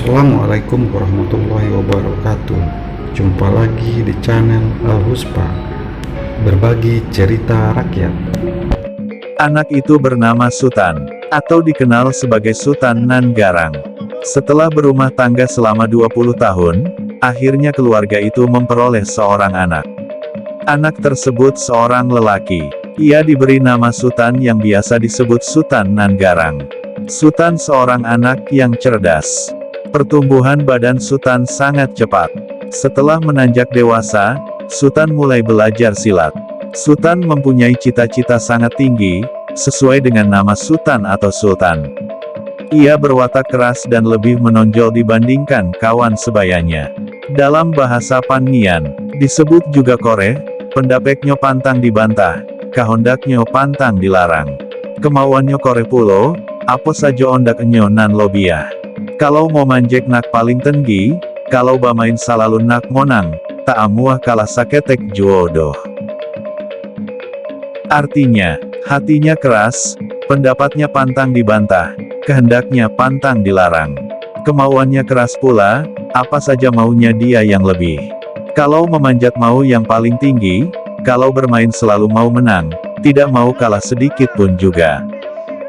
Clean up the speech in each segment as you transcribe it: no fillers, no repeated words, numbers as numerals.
Assalamualaikum warahmatullahi wabarakatuh. Jumpa lagi di channel Al-Huspa, berbagi cerita rakyat. Anak itu bernama Sutan, atau dikenal sebagai Sutan Nan Garang. Setelah berumah tangga selama 20 tahun, akhirnya keluarga itu memperoleh seorang anak. Anak tersebut seorang lelaki. Ia diberi nama Sutan yang biasa disebut Sutan Nan Garang. Sutan seorang anak yang cerdas. Pertumbuhan badan Sutan sangat cepat. Setelah menanjak dewasa, Sutan mulai belajar silat. Sutan mempunyai cita-cita sangat tinggi, sesuai dengan nama Sutan atau Sultan. Ia berwatak keras dan lebih menonjol dibandingkan kawan sebayanya. Dalam bahasa Panian, disebut juga koreh, pendapeknya pantang dibantah, kahondaknya pantang dilarang. Kemauannya koreh pulo, apa saja ondaknya nan lobiah. Kalau mau manjek nak paling tinggi, kalau bamain salalu nak monang, tak amuah kalah saketek jodoh. Artinya, hatinya keras, pendapatnya pantang dibantah, kehendaknya pantang dilarang. Kemauannya keras pula, apa saja maunya dia yang lebih. Kalau memanjat mau yang paling tinggi, kalau bermain selalu mau menang, tidak mau kalah sedikit pun juga.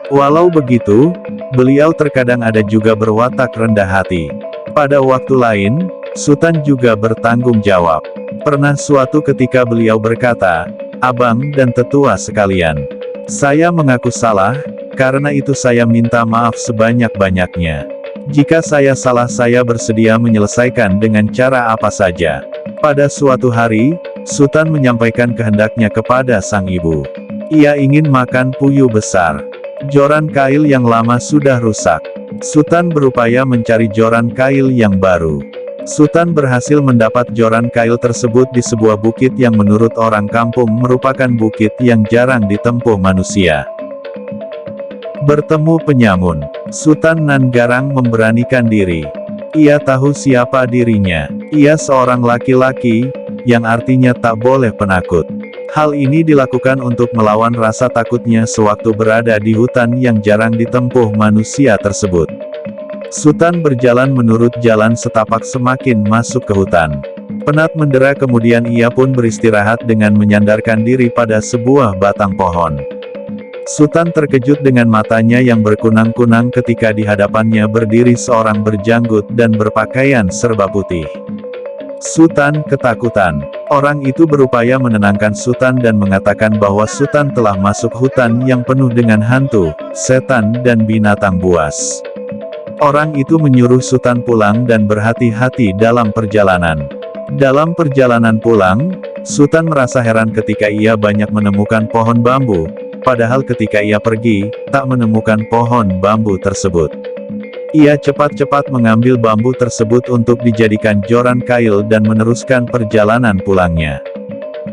Walau begitu, beliau terkadang ada juga berwatak rendah hati. Pada waktu lain, Sutan juga bertanggung jawab. Pernah suatu ketika beliau berkata, "Abang dan tetua sekalian, saya mengaku salah, karena itu saya minta maaf sebanyak-banyaknya. Jika saya salah saya bersedia menyelesaikan dengan cara apa saja." Pada suatu hari, Sutan menyampaikan kehendaknya kepada sang ibu. Ia ingin makan puyuh besar. Joran kail yang lama sudah rusak. Sutan berupaya mencari joran kail yang baru. Sutan berhasil mendapat joran kail tersebut di sebuah bukit yang menurut orang kampung merupakan bukit yang jarang ditempuh manusia. Bertemu penyamun, Sutan Nan Garang memberanikan diri. Ia tahu siapa dirinya. Ia seorang laki-laki, yang artinya tak boleh penakut. Hal ini dilakukan untuk melawan rasa takutnya sewaktu berada di hutan yang jarang ditempuh manusia tersebut. Sutan berjalan menurut jalan setapak semakin masuk ke hutan. Penat mendera kemudian ia pun beristirahat dengan menyandarkan diri pada sebuah batang pohon. Sutan terkejut dengan matanya yang berkunang-kunang ketika di hadapannya berdiri seorang berjanggut dan berpakaian serba putih. Sutan ketakutan. Orang itu berupaya menenangkan Sutan dan mengatakan bahwa Sutan telah masuk hutan yang penuh dengan hantu, setan dan binatang buas. Orang itu menyuruh Sutan pulang dan berhati-hati dalam perjalanan. Dalam perjalanan pulang, Sutan merasa heran ketika ia banyak menemukan pohon bambu, padahal ketika ia pergi, tak menemukan pohon bambu tersebut. Ia cepat-cepat mengambil bambu tersebut untuk dijadikan joran kail dan meneruskan perjalanan pulangnya.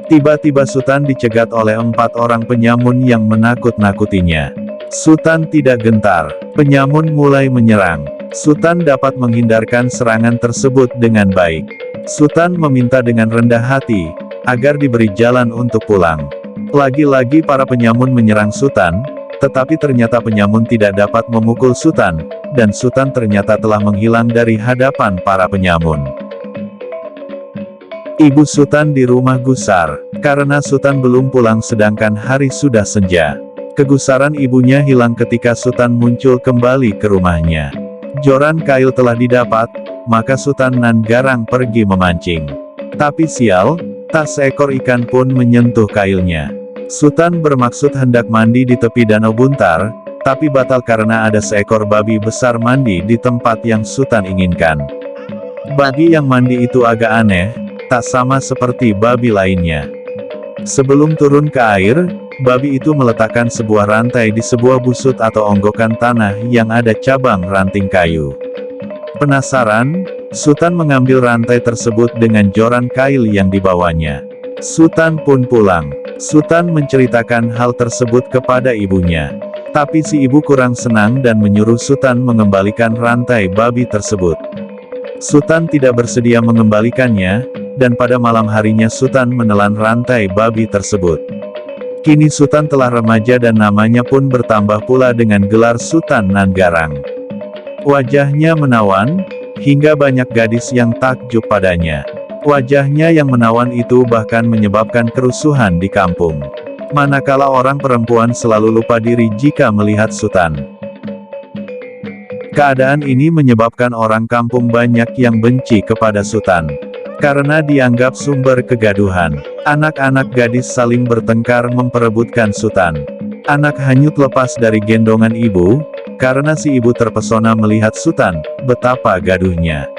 Tiba-tiba Sutan dicegat oleh 4 orang penyamun yang menakut-nakutinya. Sutan tidak gentar. Penyamun mulai menyerang. Sutan dapat menghindarkan serangan tersebut dengan baik. Sutan meminta dengan rendah hati, agar diberi jalan untuk pulang. Lagi-lagi para penyamun menyerang Sutan, tetapi ternyata penyamun tidak dapat memukul Sutan, dan Sutan ternyata telah menghilang dari hadapan para penyamun. Ibu Sutan di rumah gusar, karena Sutan belum pulang sedangkan hari sudah senja. Kegusaran ibunya hilang ketika Sutan muncul kembali ke rumahnya. Joran kail telah didapat, maka Sutan Nan Garang pergi memancing. Tapi sial, tak seekor ikan pun menyentuh kailnya. Sutan bermaksud hendak mandi di tepi danau Buntar, tapi batal karena ada seekor babi besar mandi di tempat yang Sutan inginkan. Babi yang mandi itu agak aneh, tak sama seperti babi lainnya. Sebelum turun ke air, babi itu meletakkan sebuah rantai di sebuah busut atau onggokan tanah yang ada cabang ranting kayu. Penasaran, Sutan mengambil rantai tersebut dengan joran kail yang dibawanya. Sutan pun pulang. Sutan menceritakan hal tersebut kepada ibunya. Tapi si ibu kurang senang dan menyuruh Sutan mengembalikan rantai babi tersebut. Sutan tidak bersedia mengembalikannya, dan pada malam harinya Sutan menelan rantai babi tersebut. Kini Sutan telah remaja dan namanya pun bertambah pula dengan gelar Sutan Nan Garang. Wajahnya menawan, hingga banyak gadis yang takjub padanya. Wajahnya yang menawan itu bahkan menyebabkan kerusuhan di kampung. Manakala orang perempuan selalu lupa diri jika melihat Sutan. Keadaan ini menyebabkan orang kampung banyak yang benci kepada Sutan. Karena dianggap sumber kegaduhan. Anak-anak gadis saling bertengkar memperebutkan Sutan. Anak hanyut lepas dari gendongan ibu, karena si ibu terpesona melihat Sutan, betapa gaduhnya.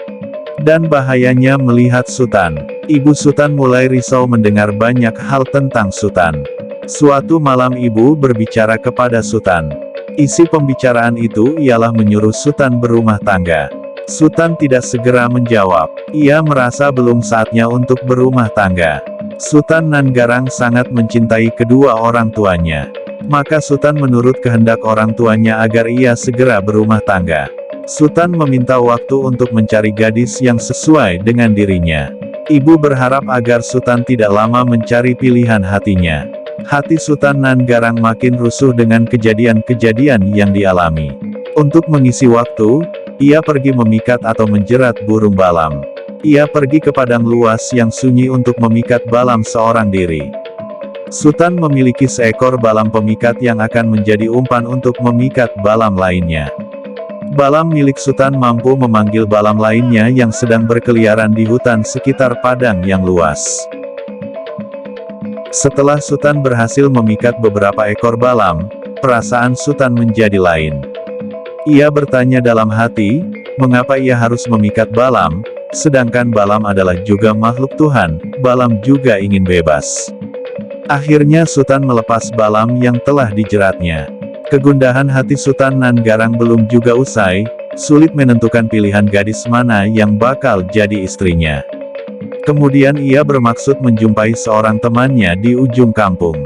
Dan bahayanya melihat Sutan. Ibu Sutan mulai risau mendengar banyak hal tentang Sutan. Suatu malam ibu berbicara kepada Sutan. Isi pembicaraan itu ialah menyuruh Sutan berumah tangga. Sutan tidak segera menjawab. Ia merasa belum saatnya untuk berumah tangga. Sutan Nanggarang sangat mencintai kedua orang tuanya. Maka Sutan menurut kehendak orang tuanya agar ia segera berumah tangga. Sutan meminta waktu untuk mencari gadis yang sesuai dengan dirinya. Ibu berharap agar Sutan tidak lama mencari pilihan hatinya. Hati Sutan Nanggarang makin rusuh dengan kejadian-kejadian yang dialami. Untuk mengisi waktu, ia pergi memikat atau menjerat burung balam. Ia pergi ke padang luas yang sunyi untuk memikat balam seorang diri. Sutan memiliki seekor balam pemikat yang akan menjadi umpan untuk memikat balam lainnya. Balam milik Sutan mampu memanggil balam lainnya yang sedang berkeliaran di hutan sekitar padang yang luas. Setelah Sutan berhasil memikat beberapa ekor balam, perasaan Sutan menjadi lain. Ia bertanya dalam hati, mengapa ia harus memikat balam, sedangkan balam adalah juga makhluk Tuhan, balam juga ingin bebas. Akhirnya Sutan melepas balam yang telah dijeratnya. Kegundahan hati Sutan Nanggarang belum juga usai, sulit menentukan pilihan gadis mana yang bakal jadi istrinya. Kemudian ia bermaksud menjumpai seorang temannya di ujung kampung.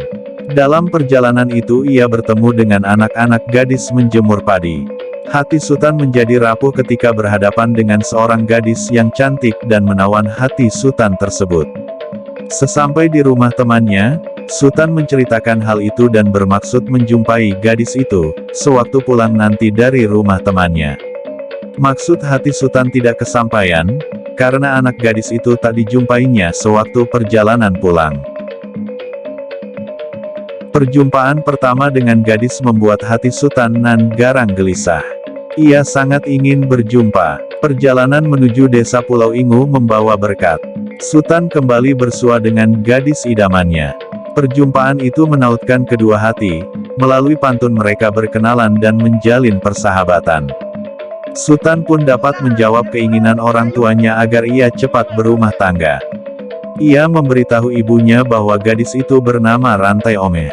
Dalam perjalanan itu ia bertemu dengan anak-anak gadis menjemur padi. Hati Sutan menjadi rapuh ketika berhadapan dengan seorang gadis yang cantik dan menawan hati Sutan tersebut. Sesampai di rumah temannya, Sutan menceritakan hal itu dan bermaksud menjumpai gadis itu, sewaktu pulang nanti dari rumah temannya. Maksud hati Sutan tidak kesampaian, karena anak gadis itu tak dijumpainya sewaktu perjalanan pulang. Perjumpaan pertama dengan gadis membuat hati Sutan Nanggarang gelisah. Ia sangat ingin berjumpa. Perjalanan menuju desa Pulau Ingu membawa berkat. Sutan kembali bersua dengan gadis idamannya. Perjumpaan itu menautkan kedua hati, melalui pantun mereka berkenalan dan menjalin persahabatan. Sutan pun dapat menjawab keinginan orang tuanya agar ia cepat berumah tangga. Ia memberitahu ibunya bahwa gadis itu bernama Rantai Omeh.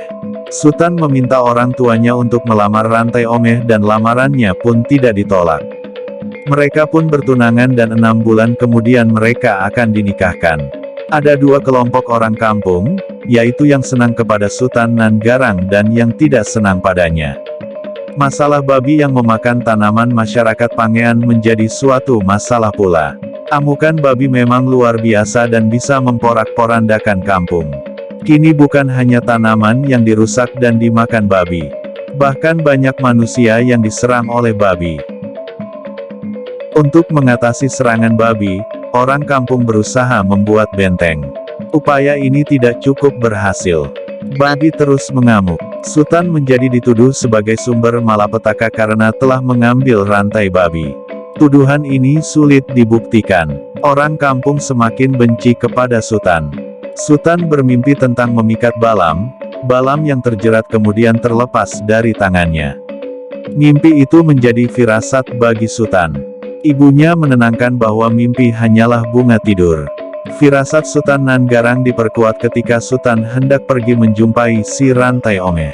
Sutan meminta orang tuanya untuk melamar Rantai Omeh dan lamarannya pun tidak ditolak. Mereka pun bertunangan dan 6 bulan kemudian mereka akan dinikahkan. Ada dua kelompok orang kampung, yaitu yang senang kepada Sutan Nanggarang dan yang tidak senang padanya. Masalah babi yang memakan tanaman masyarakat Pangean menjadi suatu masalah pula. Amukan babi memang luar biasa dan bisa memporak-porandakan kampung. Kini bukan hanya tanaman yang dirusak dan dimakan babi. Bahkan banyak manusia yang diserang oleh babi. Untuk mengatasi serangan babi, orang kampung berusaha membuat benteng. Upaya ini tidak cukup berhasil. Babi terus mengamuk. Sutan menjadi dituduh sebagai sumber malapetaka karena telah mengambil rantai babi. Tuduhan ini sulit dibuktikan. Orang kampung semakin benci kepada Sutan. Sutan bermimpi tentang memikat balam, balam yang terjerat kemudian terlepas dari tangannya. Mimpi itu menjadi firasat bagi Sutan. Ibunya menenangkan bahwa mimpi hanyalah bunga tidur. Firasat Sutan Nanggarang diperkuat ketika Sutan hendak pergi menjumpai si Rantai Omeh.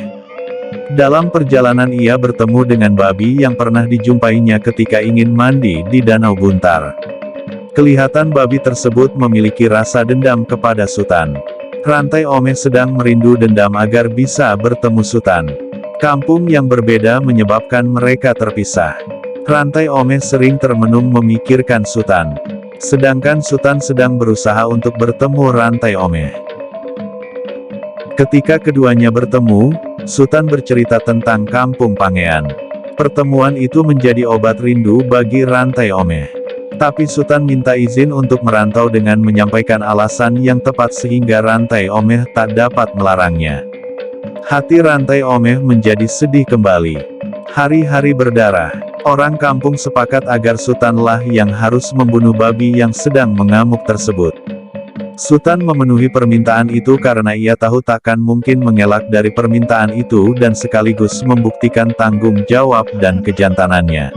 Dalam perjalanan ia bertemu dengan babi yang pernah dijumpainya ketika ingin mandi di Danau Buntar. Kelihatan babi tersebut memiliki rasa dendam kepada Sutan. Rantai Omeh sedang merindu dendam agar bisa bertemu Sutan. Kampung yang berbeda menyebabkan mereka terpisah. Rantai Omeh sering termenung memikirkan Sutan. Sedangkan Sutan sedang berusaha untuk bertemu Rantai Omeh. Ketika keduanya bertemu, Sutan bercerita tentang kampung Pangean. Pertemuan itu menjadi obat rindu bagi Rantai Omeh. Tapi Sultan minta izin untuk merantau dengan menyampaikan alasan yang tepat sehingga Rantai Omeh tak dapat melarangnya. Hati Rantai Omeh menjadi sedih kembali. Hari-hari berdarah. Orang kampung sepakat agar Sultanlah yang harus membunuh babi yang sedang mengamuk tersebut. Sultan memenuhi permintaan itu karena ia tahu takkan mungkin mengelak dari permintaan itu dan sekaligus membuktikan tanggung jawab dan kejantanannya.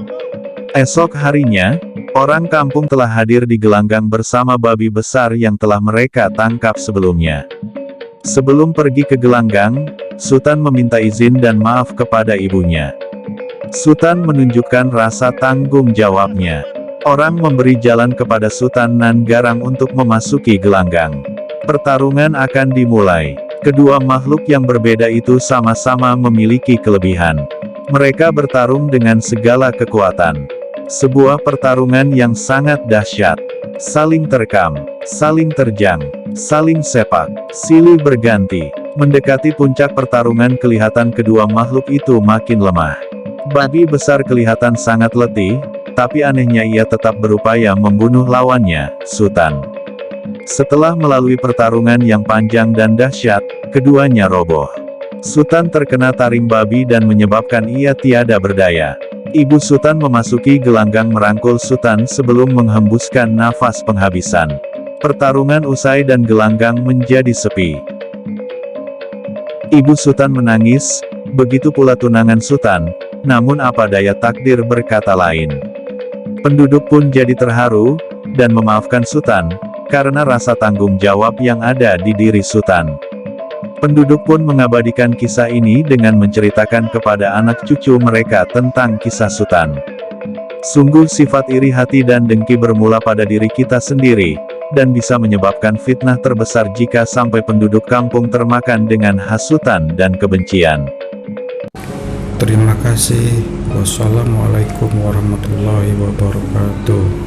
Esok harinya, orang kampung telah hadir di gelanggang bersama babi besar yang telah mereka tangkap sebelumnya. Sebelum pergi ke gelanggang, Sultan meminta izin dan maaf kepada ibunya. Sultan menunjukkan rasa tanggung jawabnya. Orang memberi jalan kepada Sultan Nan Garang untuk memasuki gelanggang. Pertarungan akan dimulai. Kedua makhluk yang berbeda itu sama-sama memiliki kelebihan. Mereka bertarung dengan segala kekuatan. Sebuah pertarungan yang sangat dahsyat. Saling terkam, saling terjang, saling sepak, silih berganti. Mendekati puncak pertarungan kelihatan kedua makhluk itu makin lemah. Babi besar kelihatan sangat letih, tapi anehnya ia tetap berupaya membunuh lawannya, Sultan. Setelah melalui pertarungan yang panjang dan dahsyat, keduanya roboh. Sultan terkena taring babi dan menyebabkan ia tiada berdaya. Ibu Sultan memasuki gelanggang merangkul Sultan sebelum menghembuskan nafas penghabisan. Pertarungan usai dan gelanggang menjadi sepi. Ibu Sultan menangis, begitu pula tunangan Sultan, namun apa daya takdir berkata lain. Penduduk pun jadi terharu, dan memaafkan Sultan, karena rasa tanggung jawab yang ada di diri Sultan. Penduduk pun mengabadikan kisah ini dengan menceritakan kepada anak cucu mereka tentang kisah Sultan. Sungguh sifat iri hati dan dengki bermula pada diri kita sendiri, dan bisa menyebabkan fitnah terbesar jika sampai penduduk kampung termakan dengan hasutan dan kebencian. Terima kasih. Wassalamualaikum warahmatullahi wabarakatuh.